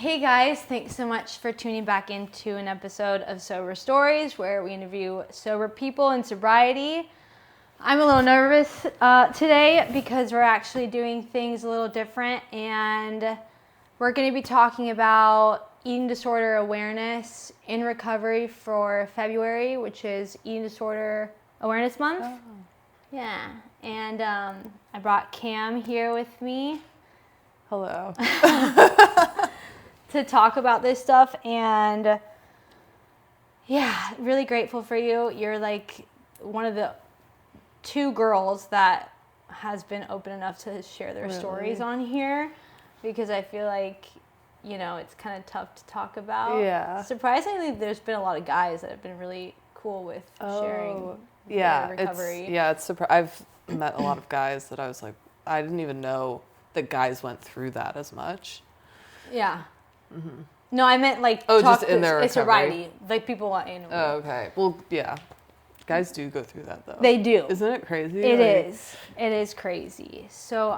Hey guys, thanks so much for tuning back into an episode of Sober Stories where we interview sober people in sobriety. I'm a little nervous today because we're actually doing things a little different, and we're going to be talking about eating disorder awareness in recovery for February, which is Eating Disorder Awareness Month. Oh. Yeah, and I brought Cam here with me. Hello. To talk about this stuff, and yeah, really grateful for you. You're like one of the two girls that has been open enough to share their stories on here, because I feel like, you know, it's kind of tough to talk about. Yeah. Surprisingly, there's been a lot of guys that have been really cool with sharing their recovery. I've met a lot of guys that I was like, I didn't even know that guys went through that as much. Yeah. Mm-hmm. No, I meant like just in their recovery. Sobriety. Like people want animals. Oh, okay. Well, yeah. Guys do go through that though. They do. Isn't it crazy? It is. It is crazy. So,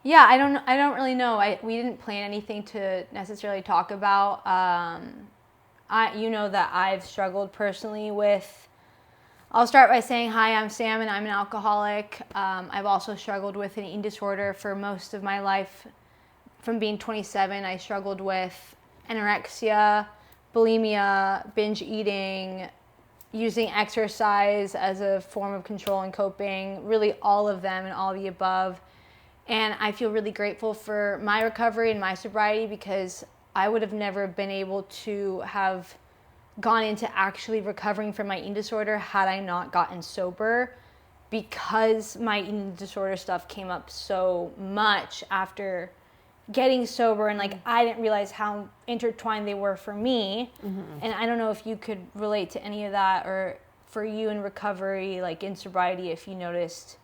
yeah, I don't really know. We didn't plan anything to necessarily talk about. You know that I've struggled personally with. I'll start by saying, hi, I'm Sam and I'm an alcoholic. I've also struggled with an eating disorder for most of my life. From being 27, I struggled with anorexia, bulimia, binge eating, using exercise as a form of control and coping, really all of them and all the above. And I feel really grateful for my recovery and my sobriety, because I would have never been able to have gone into actually recovering from my eating disorder had I not gotten sober, because my eating disorder stuff came up so much after getting sober, and like I didn't realize how intertwined they were for me. Mm-hmm. And I don't know if you could relate to any of that, or for you in recovery, like in sobriety, if you noticed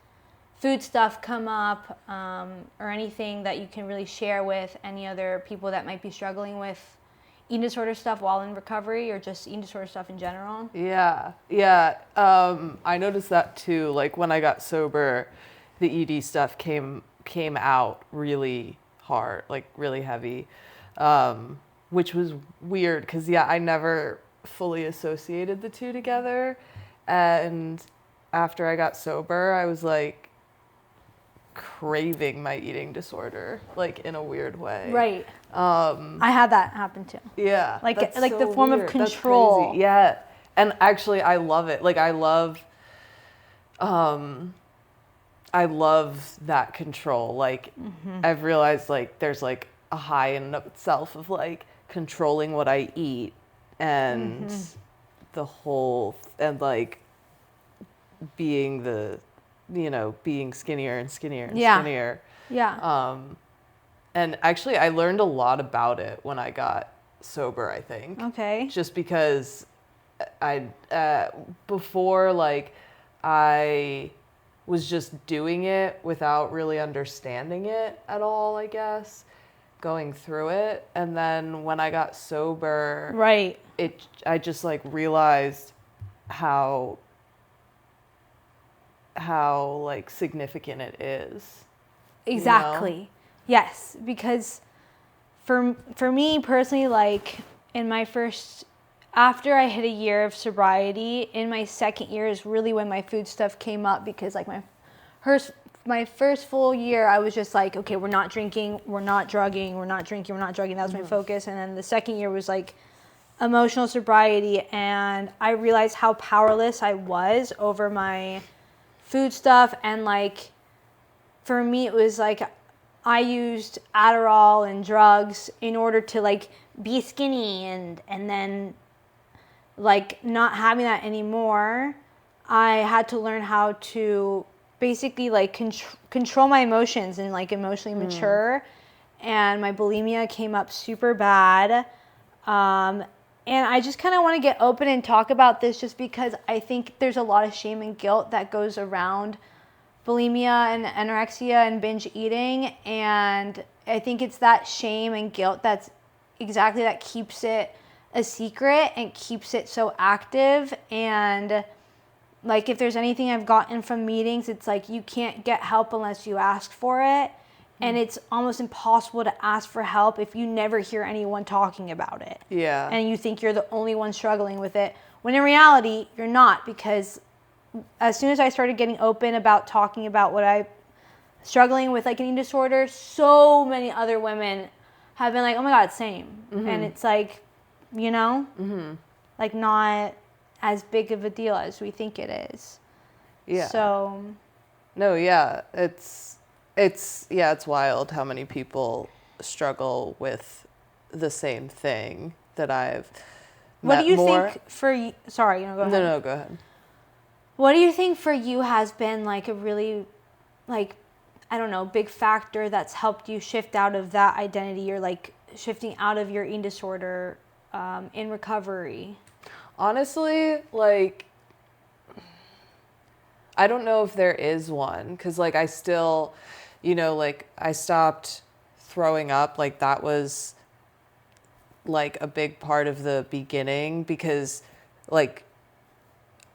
food stuff come up, or anything that you can really share with any other people that might be struggling with eating disorder stuff while in recovery, or just eating disorder stuff in general. Yeah. I noticed that too. Like when I got sober, the ED stuff came out really hard, like really heavy, which was weird because I never fully associated the two together. And after I got sober, I was like craving my eating disorder, like in a weird way. Right. I had that happen too. Yeah. Like so the form weird. of control. That's crazy. Yeah. And actually I love it. Like I love that control. Like, I've realized like there's like a high in and of itself of like controlling what I eat, and the whole, and like being being skinnier and skinnier and skinnier. Yeah. And actually I learned a lot about it when I got sober, I think. Okay. Just because before, like, I was just doing it without really understanding it at all, I guess, going through it. And then when I got sober, right, I just like realized how like significant it is. Exactly. You know? Yes, because for me personally, like in my first, after I hit a year of sobriety, in my second year is really when my food stuff came up, because like my first full year, I was just like, okay, we're not drinking, we're not drugging, we're not drinking, we're not drugging. That was my focus. And then the second year was like emotional sobriety, and I realized how powerless I was over my food stuff. And like for me, it was like I used Adderall and drugs in order to like be skinny, and then like not having that anymore, I had to learn how to basically like control my emotions and like emotionally mature. And my bulimia came up super bad. And I just kind of want to get open and talk about this, just because I think there's a lot of shame and guilt that goes around bulimia and anorexia and binge eating. And I think it's that shame and guilt that keeps it a secret and keeps it so active. And like if there's anything I've gotten from meetings, it's like you can't get help unless you ask for it. And it's almost impossible to ask for help if you never hear anyone talking about it. Yeah. And you think you're the only one struggling with it, when in reality, you're not, because as soon as I started getting open about talking about what I struggling with, like, an eating disorder, so many other women have been like, oh my God, same. And it's like, you know, like, not as big of a deal as we think it is. Yeah. So. No, yeah. It's wild how many people struggle with the same thing that I've What met do you more. think for you? Sorry, go ahead. No, go ahead. What do you think for you has been like a really, like, I don't know, big factor that's helped you shift out of that identity, or like shifting out of your eating disorder in recovery? Honestly, like, I don't know if there is one, because like I still, you know, like I stopped throwing up. Like that was like a big part of the beginning, because like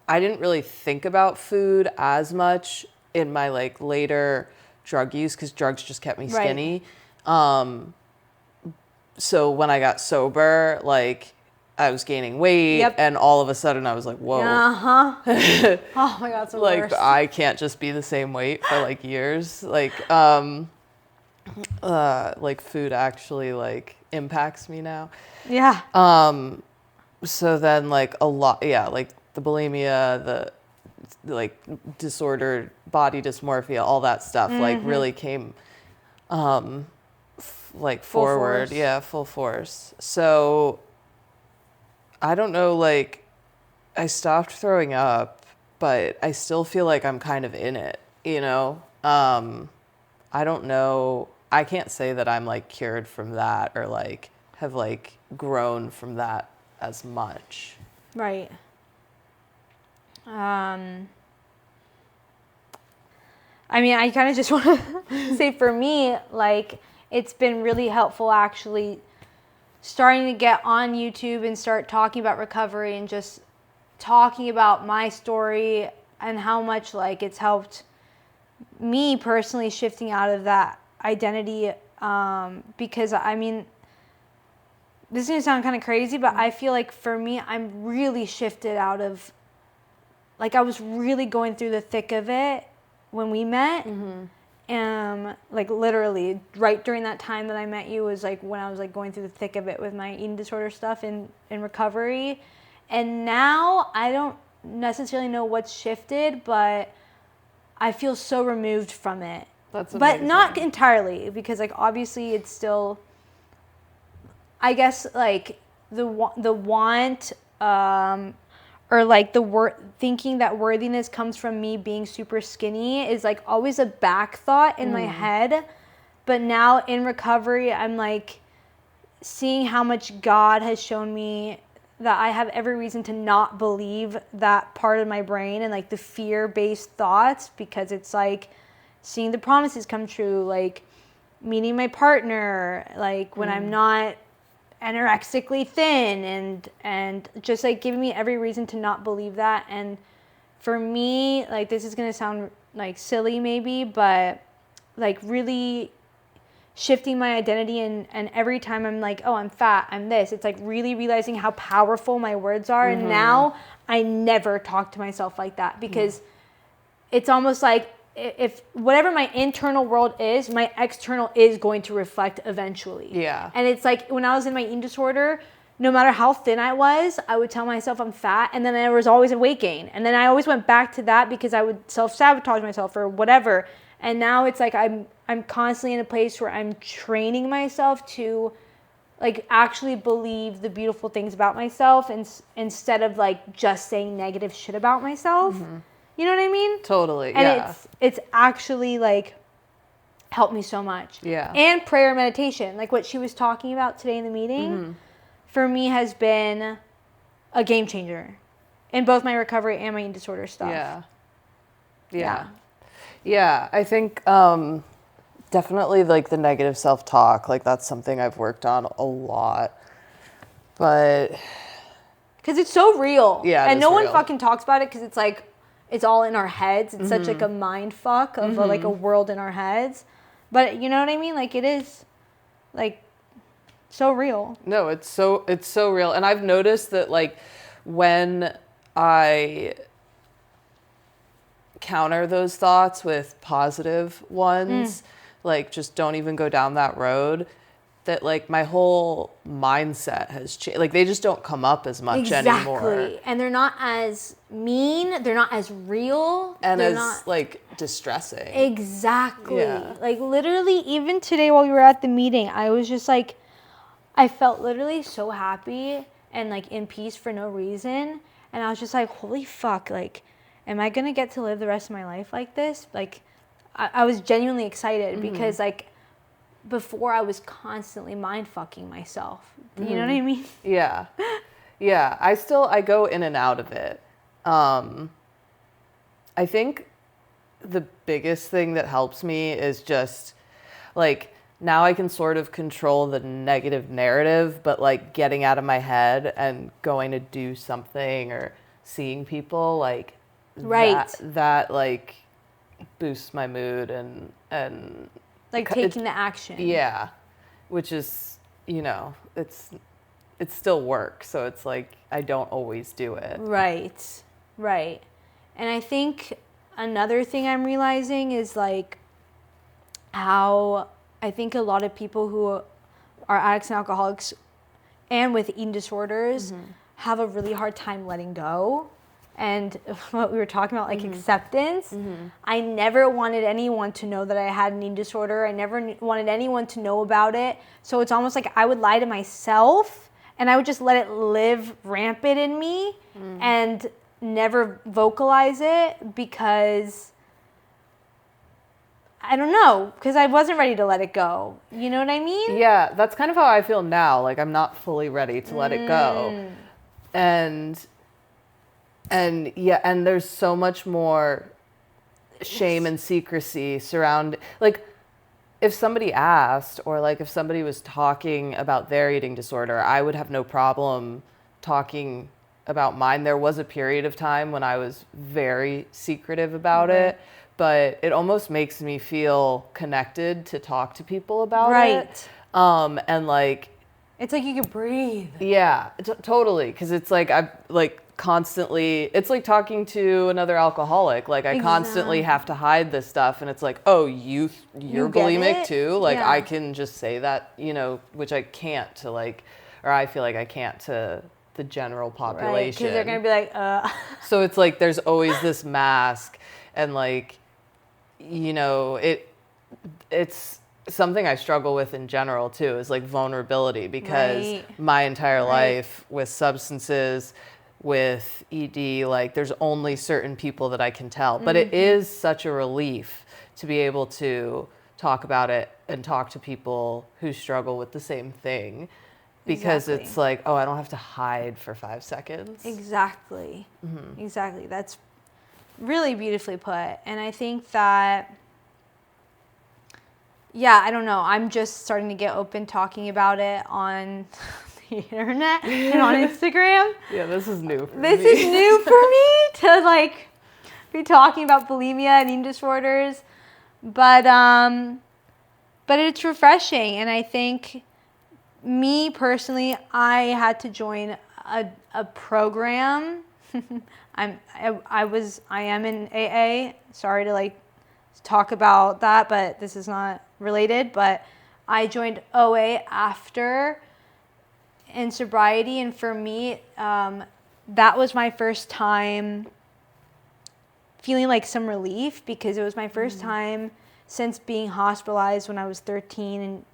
I didn't really think about food as much in my like later drug use, because drugs just kept me skinny. So when I got sober, like I was gaining weight, and all of a sudden I was like, whoa. Oh my God, it's the Like, worst. I can't just be the same weight for like years. Like food actually like impacts me now. Yeah. So then like a lot, like the bulimia, the like disordered body dysmorphia, all that stuff like really came like forward. Yeah, full force. So I don't know, like I stopped throwing up, but I still feel like I'm kind of in it, you know? I don't know. I can't say that I'm like cured from that, or like have like grown from that as much. Right. I mean, I kind of just want to say, for me, like, it's been really helpful actually starting to get on YouTube and start talking about recovery, and just talking about my story and how much like it's helped me personally shifting out of that identity. Because I mean, this is gonna sound kind of crazy, but I feel like for me, I'm really shifted out of, like, I was really going through the thick of it when we met. Like literally right during that time that I met you was like when I was like going through the thick of it with my eating disorder stuff in recovery. And now I don't necessarily know what's shifted, but I feel so removed from it. That's amazing. But not entirely, because like obviously it's still, I guess, like the want or like the thinking that worthiness comes from me being super skinny is like always a back thought in my head. But now in recovery, I'm like seeing how much God has shown me that I have every reason to not believe that part of my brain and like the fear-based thoughts, because it's like seeing the promises come true, like meeting my partner, like when I'm not anorexically thin, and just like giving me every reason to not believe that. And for me, like, this is gonna sound like silly maybe, but like really shifting my identity, and every time I'm like, oh, I'm fat, I'm this, it's like really realizing how powerful my words are. And now I never talk to myself like that, because it's almost like if whatever my internal world is, my external is going to reflect eventually. Yeah. And it's like when I was in my eating disorder, no matter how thin I was, I would tell myself I'm fat, and then there was always a weight gain. And then I always went back to that because I would self-sabotage myself or whatever. And now it's like I'm constantly in a place where I'm training myself to like actually believe the beautiful things about myself, and instead of like just saying negative shit about myself. You know what I mean? Totally. And it's actually like helped me so much. Yeah. And prayer, meditation, like what she was talking about today in the meeting, for me has been a game changer in both my recovery and my eating disorder stuff. Yeah. I think definitely like the negative self-talk, like that's something I've worked on a lot. But because it's so real. Yeah. And no one fucking talks about it, because it's like, it's all in our heads. It's such like a mind fuck of like a world in our heads. But you know what I mean? Like, it is, like, so real. No, it's so real. And I've noticed that, like, when I counter those thoughts with positive ones, like, just don't even go down that road, that, like, my whole mindset has changed. Like, they just don't come up as much anymore. Exactly. And they're not as mean. They're not as real. And they're as, not... like, distressing. Exactly. Yeah. Like, literally, even today while we were at the meeting, I was just like, I felt literally so happy and, like, in peace for no reason. And I was just like, holy fuck, like, am I going to get to live the rest of my life like this? Like, I was genuinely excited because, like, before I was constantly mind fucking myself. You know what I mean? Yeah. Yeah. I go in and out of it. I think the biggest thing that helps me is just, like, now I can sort of control the negative narrative, but, like, getting out of my head and going to do something or seeing people, like, Right. that like boosts my mood and Like, taking the action. yeah, which is, you know, it's still work, so it's like I don't always do it. Right. Right. And I think another thing I'm realizing is, like, how I think a lot of people who are addicts and alcoholics and with eating disorders have a really hard time letting go. And what we were talking about, like, acceptance. I never wanted anyone to know that I had an eating disorder. I never wanted anyone to know about it. So it's almost like I would lie to myself and I would just let it live rampant in me and never vocalize it because, I don't know, because I wasn't ready to let it go. You know what I mean? Yeah, that's kind of how I feel now. Like, I'm not fully ready to let it go. And yeah, and there's so much more shame and secrecy surround, like, if somebody asked, or, like, if somebody was talking about their eating disorder, I would have no problem talking about mine. There was a period of time when I was very secretive about it, but it almost makes me feel connected to talk to people about it. And, like, it's like you can breathe. Yeah, totally. Because it's like I've, like, constantly, it's like talking to another alcoholic. Like, I constantly have to hide this stuff, and it's like, oh, you're bulimic too. Like, I can just say that, you know, which I can't to, like, or I feel like I can't to the general population. Because they're gonna be like, So it's like there's always this mask, and, like, you know, it's something I struggle with in general too, is, like, vulnerability, because my entire life with substances, with ED, like, there's only certain people that I can tell. But it is such a relief to be able to talk about it and talk to people who struggle with the same thing, because it's like, oh, I don't have to hide for 5 seconds. Exactly. Exactly. That's really beautifully put. And I think that, yeah, I don't know. I'm just starting to get open talking about it on the internet and on Instagram. Yeah, this is new for me. This is new for me to, like, be talking about bulimia and eating disorders. But it's refreshing. And I think, me personally, I had to join a program. I am in AA. Sorry to, like, talk about that, but this is not related. But I joined OA after in sobriety, and for me, that was my first time feeling, like, some relief, because it was my first time since being hospitalized when I was 13 and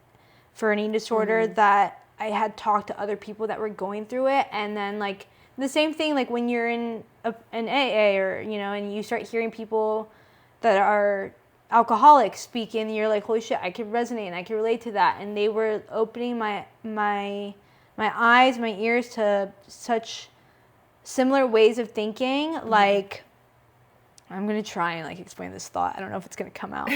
for an eating disorder that I had talked to other people that were going through it. And then, like, the same thing, like, when you're in an AA, or, you know, and you start hearing people that are alcoholics speak, and you're like, holy shit, I can resonate and I can relate to that. And they were opening my eyes, my ears to such similar ways of thinking. Like, I'm gonna try and, like, explain this thought. I don't know if it's gonna come out.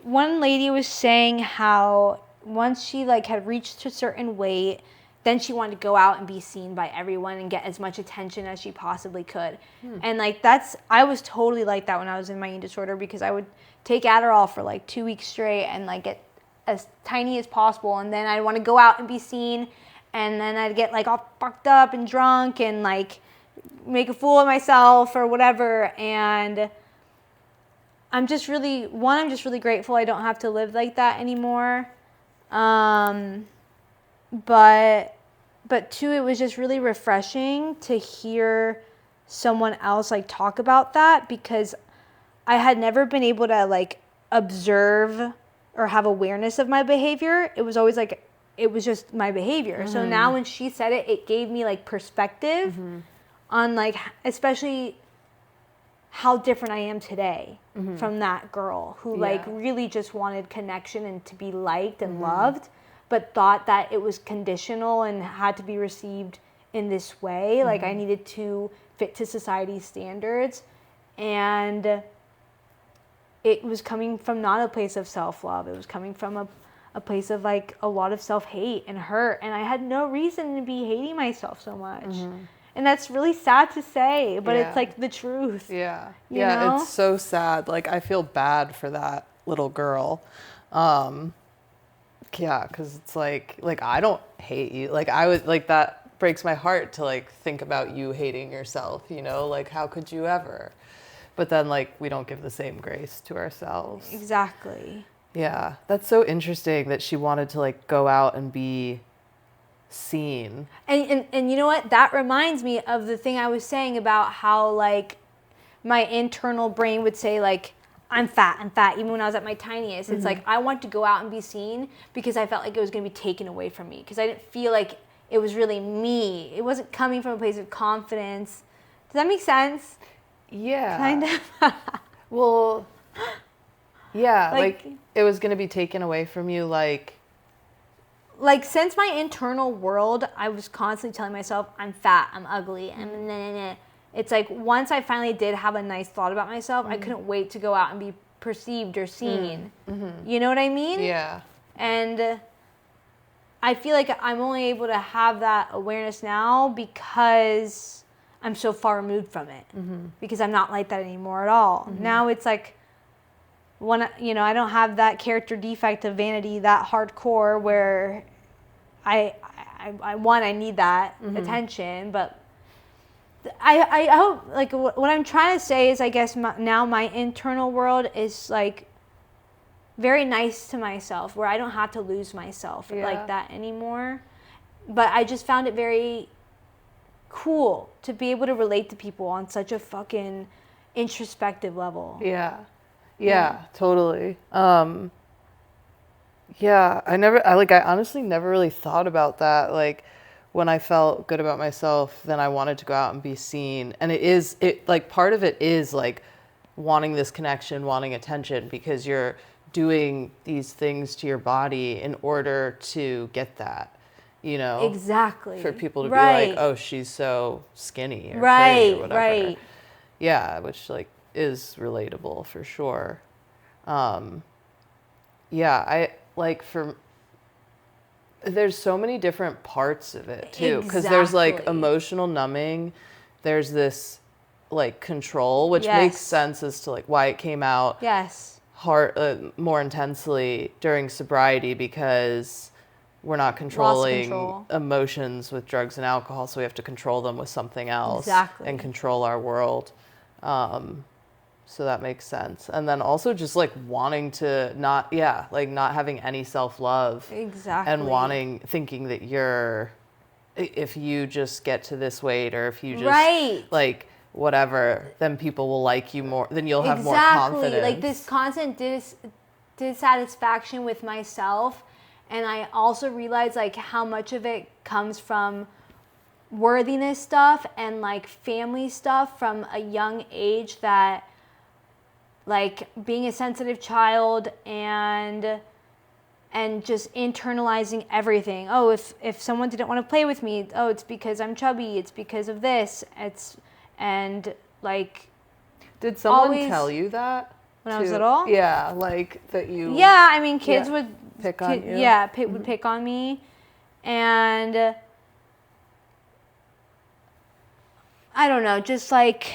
One lady was saying how once she, like, had reached a certain weight, then she wanted to go out and be seen by everyone and get as much attention as she possibly could. And like I was totally like that when I was in my eating disorder, because I would take Adderall for like 2 weeks straight and like get as tiny as possible, and then I'd want to go out and be seen, and then I'd get like all fucked up and drunk and like make a fool of myself or whatever. And I'm just really grateful I don't have to live like that anymore. But two, it was just really refreshing to hear someone else like talk about that, because I had never been able to like observe or have awareness of my behavior. It was always like, it was just my behavior. So now when she said it, it gave me like perspective on like, especially how different I am today from that girl who like really just wanted connection and to be liked and loved, but thought that it was conditional and had to be received in this way. Like I needed to fit to society's standards. And it was coming from not a place of self-love. It was coming from a place of like a lot of self-hate and hurt. And I had no reason to be hating myself so much. And that's really sad to say, but it's like the truth. Yeah. You know? It's so sad. Like I feel bad for that little girl. Yeah, because it's like I don't hate you. Like I was like, that breaks my heart to like think about you hating yourself, you know, like how could you ever? But then like we don't give the same grace to ourselves. Exactly. Yeah, that's so interesting that she wanted to like go out and be seen. And you know what? That reminds me of the thing I was saying about how like my internal brain would say like, I'm fat, even when I was at my tiniest. It's like, I want to go out and be seen because I felt like it was going to be taken away from me, because I didn't feel like it was really me. It wasn't coming from a place of confidence. Does that make sense? Yeah. Kind of. Well, yeah, like it was going to be taken away from you, like since my internal world, I was constantly telling myself, I'm fat, I'm ugly, I'm It's like once I finally did have a nice thought about myself, I couldn't wait to go out and be perceived or seen. You know what I mean? Yeah. And I feel like I'm only able to have that awareness now because I'm so far removed from it. Because I'm not like that anymore at all. Now it's like, when I don't have that character defect of vanity that hardcore where I need that attention, but I hope, like, what I'm trying to say is, I guess now my internal world is like very nice to myself, where I don't have to lose myself like that anymore. But I just found it very cool to be able to relate to people on such a fucking introspective level. Yeah, totally. Yeah, I honestly never really thought about that. Like when I felt good about myself, then I wanted to go out and be seen. And like part of it is like wanting this connection, wanting attention, because you're doing these things to your body in order to get that, you know? Exactly. For people to be like, oh, she's so skinny or pretty or whatever. Right. Yeah, which like is relatable for sure. There's so many different parts of it too, because there's like emotional numbing, there's this like control, which makes sense as to like why it came out more intensely during sobriety, because we're not controlling emotions with drugs and alcohol, so we have to control them with something else and control our world. So that makes sense. And then also just like wanting to not having any self-love. Exactly. And thinking that if you just get to this weight, or if you just like whatever, then people will like you more, then you'll have more confidence. Like this constant dissatisfaction with myself. And I also realized like how much of it comes from worthiness stuff and like family stuff from a young age, that like being a sensitive child and just internalizing everything. Oh, if someone didn't want to play with me, oh, it's because I'm chubby, it's because of this. And like, did someone tell you that when I was little? Yeah, like that you. Yeah, I mean, kids would pick on you. Yeah, would pick on me, and I don't know, just like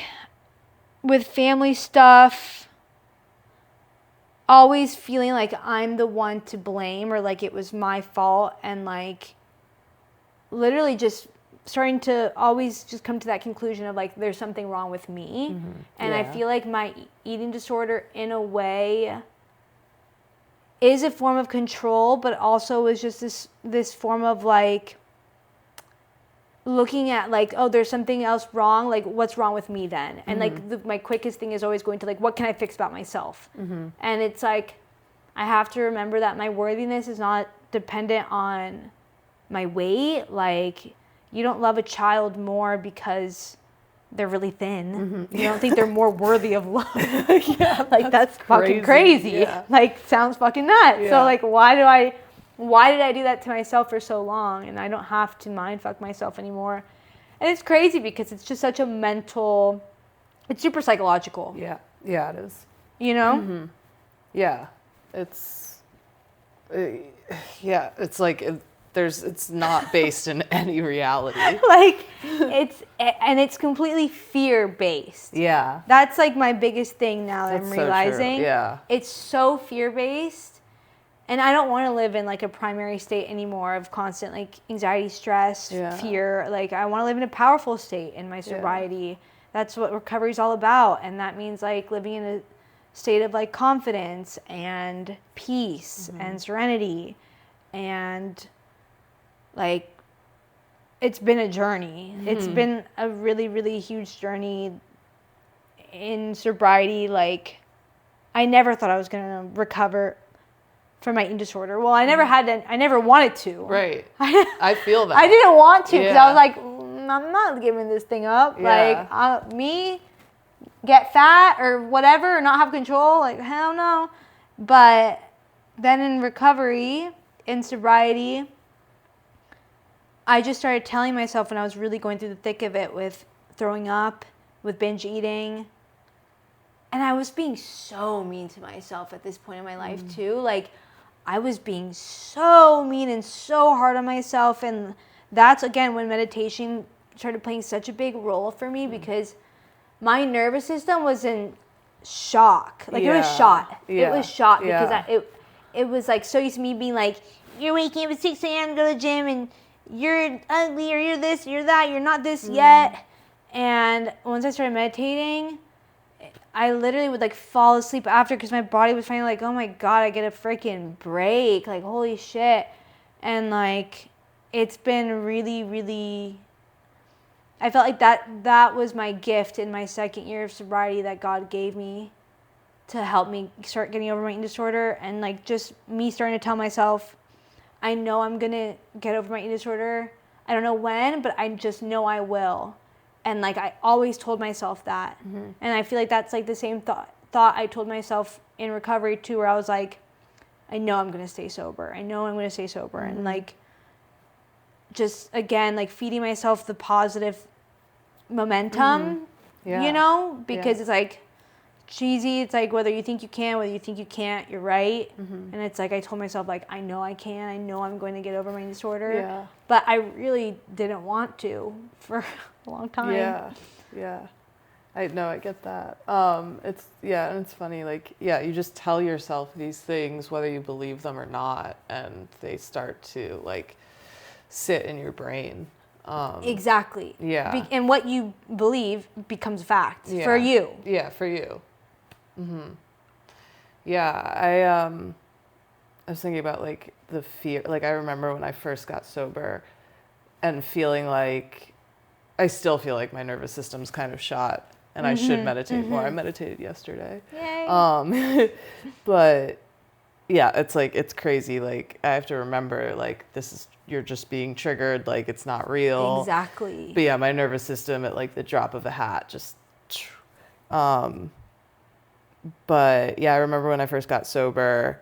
with family stuff, always feeling like I'm the one to blame or like it was my fault, and like literally just starting to always just come to that conclusion of like there's something wrong with me. And I feel like my eating disorder in a way is a form of control, but also is just this form of like looking at like, oh, there's something else wrong, like what's wrong with me then? And like my quickest thing is always going to like, what can I fix about myself? And it's like I have to remember that my worthiness is not dependent on my weight. Like, you don't love a child more because they're really thin. You don't think they're more worthy of love. Like that's fucking crazy. Yeah. Like sounds fucking nuts. So like why did I do that to myself for so long? And I don't have to mind fuck myself anymore. And it's crazy because it's just such a mental, it's super psychological. Yeah. Yeah, it is. You know? Yeah. It's like it's not based in any reality. Like it's completely fear based. Yeah. That's like my biggest thing now that I'm That's so true. realizing. Yeah. It's so fear based. And I don't want to live in like a primary state anymore of constant like anxiety, stress, fear. Like I want to live in a powerful state in my sobriety. That's what recovery is all about. And that means like living in a state of like confidence and peace and serenity. And like it's been a journey. It's been a really, really huge journey in sobriety. Like I never thought I was going to recover from my eating disorder. Well, I never had to, I never wanted to. Right. I feel that. I didn't want to because I was like, I'm not giving this thing up. Yeah. Like me get fat or whatever or not have control. Like hell no. But then in recovery, in sobriety, I just started telling myself when I was really going through the thick of it with throwing up, with binge eating. And I was being so mean to myself at this point in my life too. Like I was being so mean and so hard on myself. And that's again when meditation started playing such a big role for me because my nervous system was in shock. Like it was shot. It was shot because it was like so used to me being like, you're waking up at 6 a.m. to go to the gym and you're ugly or you're this, you're that, you're not this yet. And once I started meditating, I literally would like fall asleep after because my body was finally like, oh my God, I get a freaking break. Like, holy shit. And like, it's been really, really, I felt like that was my gift in my second year of sobriety that God gave me to help me start getting over my eating disorder. And like just me starting to tell myself, I know I'm going to get over my eating disorder. I don't know when, but I just know I will. And like I always told myself that. And I feel like that's like the same thought I told myself in recovery too, where I was like, I know I'm going to stay sober. I know I'm going to stay sober. And like, just again, like feeding myself the positive momentum, you know, because it's like cheesy. It's like whether you think you can, whether you think you can't, you're right. And it's like I told myself like I know I can. I know I'm going to get over my disorder. Yeah. But I really didn't want to for a long time. Yeah. I know, I get that. It's and it's funny, like, you just tell yourself these things whether you believe them or not, and they start to like sit in your brain. Exactly. Yeah. And what you believe becomes fact for you. Yeah, for you. Yeah, I was thinking about like the fear. Like I remember when I first got sober and feeling like I still feel like my nervous system's kind of shot and I should meditate more. I meditated yesterday. Yay. But yeah, it's like, it's crazy. Like I have to remember like you're just being triggered. Like it's not real. Exactly. But yeah, my nervous system at like the drop of a hat, just, but yeah, I remember when I first got sober,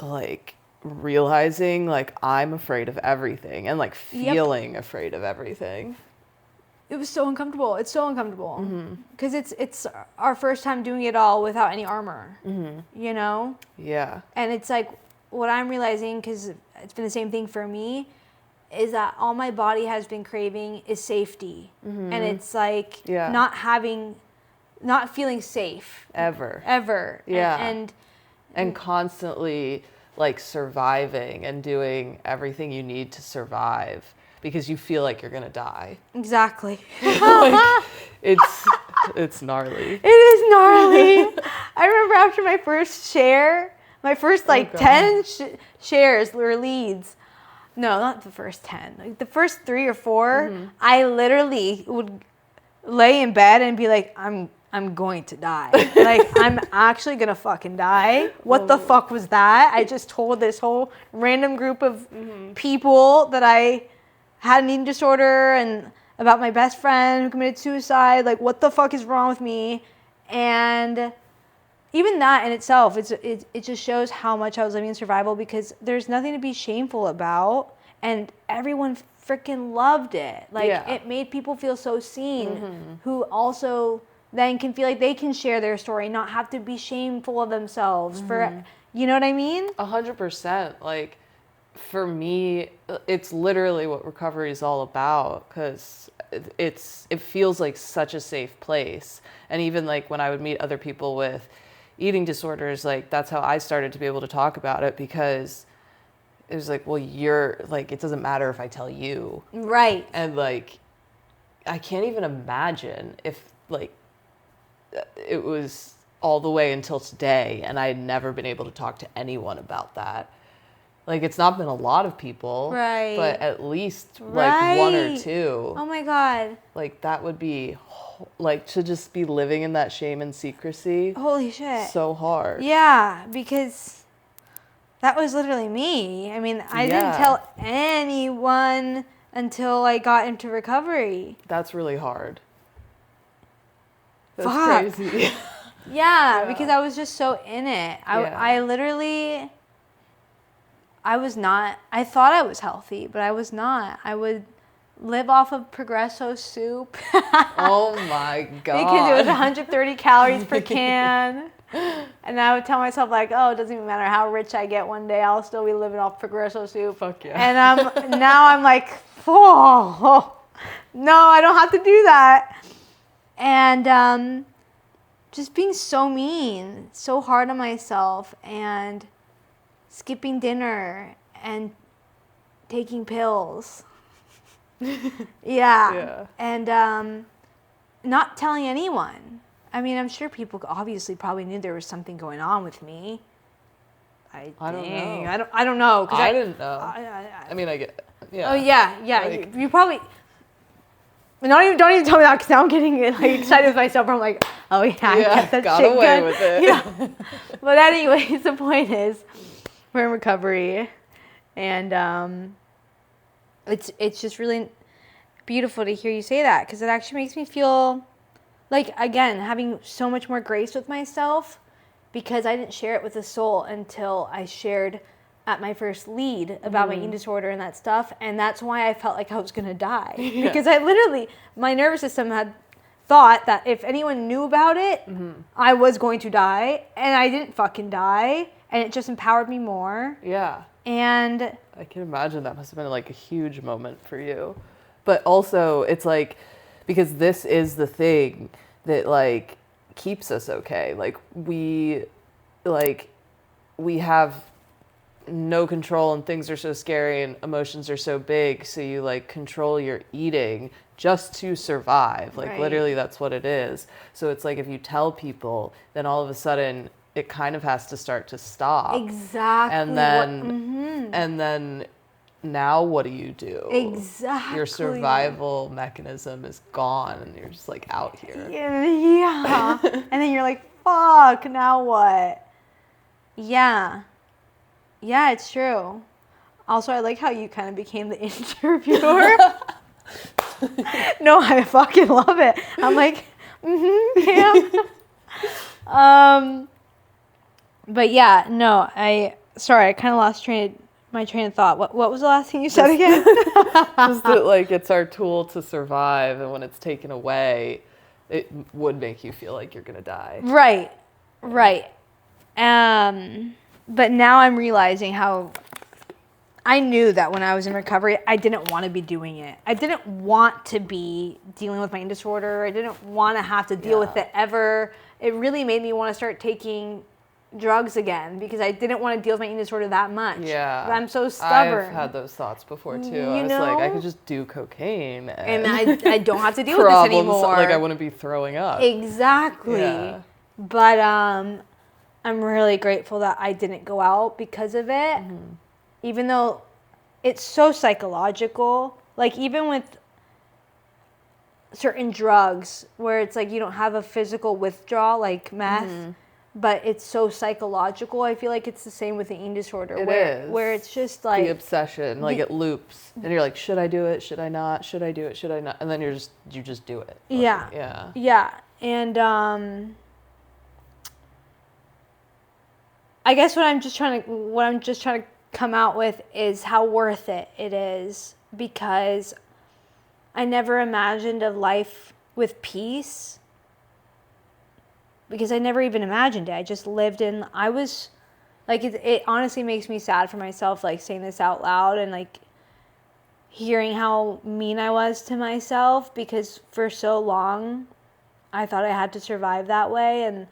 like realizing like I'm afraid of everything and like feeling afraid of everything. It was so uncomfortable. It's so uncomfortable because it's our first time doing it all without any armor, you know? Yeah. And it's like what I'm realizing, because it's been the same thing for me, is that all my body has been craving is safety. And it's like Yeah. not feeling safe. Ever. Yeah. And constantly like surviving and doing everything you need to survive because you feel like you're gonna die. Exactly. Like, it's gnarly. It is gnarly. I remember after my first share, my first like 10 shares or leads. No, not the first 10. Like the first 3 or 4, I literally would lay in bed and be like, I'm going to die. Like, I'm actually going to fucking die. What the fuck was that? I just told this whole random group of people that I had an eating disorder and about my best friend who committed suicide. Like, what the fuck is wrong with me? And even that in itself, it just shows how much I was living in survival because there's nothing to be shameful about. And everyone freaking loved it. Like, it made people feel so seen who also then can feel like they can share their story, not have to be shameful of themselves for, you know what I mean? 100%. Like, for me, it's literally what recovery is all about because it feels like such a safe place. And even like when I would meet other people with eating disorders, like that's how I started to be able to talk about it because it was like, well, you're like, it doesn't matter if I tell you. Right. And like, I can't even imagine if like it was all the way until today and I had never been able to talk to anyone about that. Like, it's not been a lot of people, right? But at least like 1 or 2. Oh my God. Like, that would be like to just be living in that shame and secrecy. Holy shit. So hard. Yeah, because that was literally me. I mean, I didn't tell anyone until I got into recovery. That's really hard. That's Fuck. crazy. Yeah, because I was just so in it. I literally, I was not, I thought I was healthy, but I was not. I would live off of Progresso soup. Oh my God. Because it was 130 calories per can. And I would tell myself like, oh, it doesn't even matter how rich I get one day, I'll still be living off Progresso soup. Fuck yeah. And now I'm like, oh, no, I don't have to do that. And just being so mean, so hard on myself, and skipping dinner and taking pills. Yeah. And not telling anyone. I mean, I'm sure people obviously probably knew there was something going on with me. I don't know. I don't know. I didn't know. I mean, I get. Yeah. Oh yeah. Like, you probably. Don't even tell me that because now I'm getting like excited with myself. I'm like, oh yeah, I kept that got shit away good. with it. Yeah. But anyways, the point is, we're in recovery, and it's just really beautiful to hear you say that because it actually makes me feel like, again, having so much more grace with myself because I didn't share it with a soul until I shared at my first lead about my eating disorder and that stuff. And that's why I felt like I was going to die. Because I literally, my nervous system had thought that if anyone knew about it, I was going to die. And I didn't fucking die. And it just empowered me more. Yeah. And I can imagine that must have been like a huge moment for you. But also, it's like, because this is the thing that like keeps us okay. Like we have no control and things are so scary and emotions are so big. So you like control your eating just to survive. Like literally that's what it is. So it's like if you tell people, then all of a sudden it kind of has to start to stop. Exactly. And then now what do you do? Exactly. Your survival mechanism is gone and you're just like out here. Yeah. And then you're like, fuck, now what? Yeah. Yeah, it's true. Also, I like how you kind of became the interviewer. No, I fucking love it. I'm like, Cam. But yeah, no, I kind of lost my train of thought. What was the last thing you said again? Just that like it's our tool to survive, and when it's taken away, it would make you feel like you're gonna die. Right. But now I'm realizing how I knew that when I was in recovery, I didn't want to be doing it. I didn't want to be dealing with my eating disorder. I didn't want to have to deal with it ever. It really made me want to start taking drugs again because I didn't want to deal with my eating disorder that much. Yeah. But I'm so stubborn. I've had those thoughts before too. You I was know? like, I could just do cocaine and I don't have to deal with this anymore. Like I wouldn't be throwing up. Exactly. Yeah. But I'm really grateful that I didn't go out because of it. Even though it's so psychological. Like even with certain drugs where it's like you don't have a physical withdrawal like meth, but it's so psychological. I feel like it's the same with the eating disorder where it's just like the obsession, like it loops and you're like, should I do it? Should I not? Should I do it? Should I not? And then you just do it. Like, yeah. And I guess what I'm just trying to come out with is how worth it is, because I never imagined a life with peace, because I never even imagined it. I just lived in, I was like, it honestly makes me sad for myself, like saying this out loud and like hearing how mean I was to myself, because for so long I thought I had to survive that way and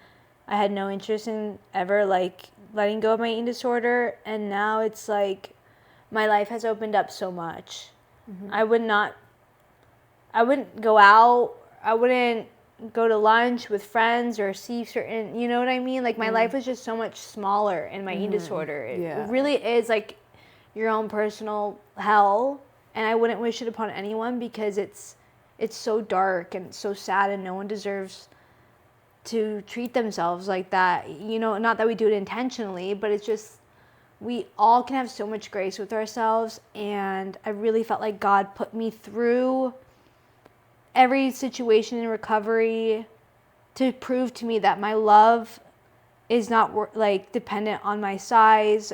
I had no interest in ever like letting go of my eating disorder. And now it's like my life has opened up so much. I wouldn't go out. I wouldn't go to lunch with friends or see certain, you know what I mean? Like my life was just so much smaller in my eating disorder. It really is like your own personal hell. And I wouldn't wish it upon anyone because it's so dark and so sad, and no one deserves to treat themselves like that. You know, not that we do it intentionally, but it's just, we all can have so much grace with ourselves. And I really felt like God put me through every situation in recovery to prove to me that my love is not like dependent on my size,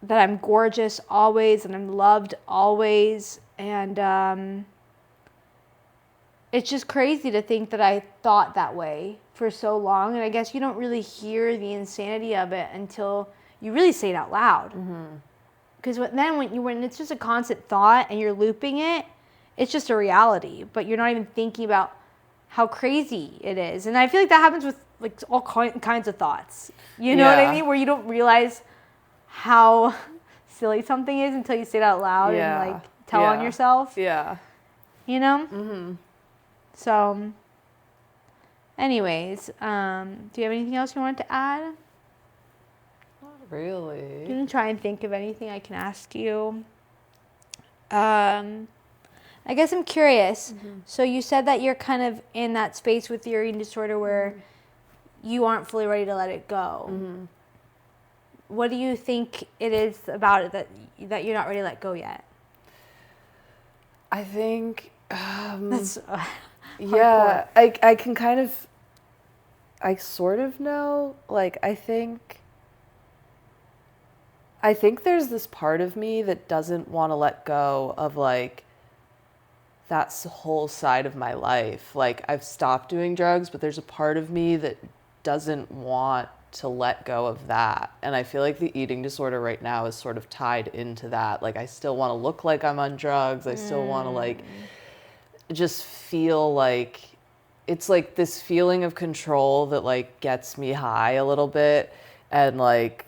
that I'm gorgeous always and I'm loved always. And it's just crazy to think that I thought that way for so long. And I guess you don't really hear the insanity of it until you really say it out loud. Because when it's just a constant thought and you're looping it, it's just a reality. But you're not even thinking about how crazy it is. And I feel like that happens with like all kinds of thoughts. You know what I mean? Where you don't realize how silly something is until you say it out loud and like tell on yourself. Yeah. You know? So, anyways, do you have anything else you wanted to add? Not really. You can try and think of anything I can ask you. I guess I'm curious. So you said that you're kind of in that space with your eating disorder where you aren't fully ready to let it go. What do you think it is about it that you're not ready to let go yet? I think That's yeah, I can kind of, I sort of know, like I think there's this part of me that doesn't want to let go of like that's the whole side of my life. Like I've stopped doing drugs, but there's a part of me that doesn't want to let go of that. And I feel like the eating disorder right now is sort of tied into that. Like I still want to look like I'm on drugs. I still want to like just feel like it's like this feeling of control that like gets me high a little bit, and like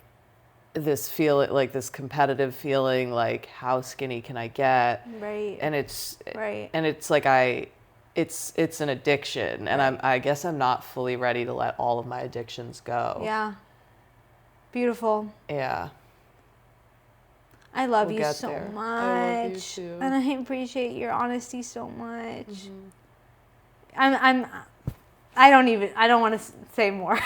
this feeling, like this competitive feeling, like how skinny can I get? right. And it's Right. and it's like it's an addiction, and I guess I'm not fully ready to let all of my addictions go. Yeah. Beautiful. Yeah. I love We'll you get so there. much. I love you too. And I appreciate your honesty so much. I don't want to say more.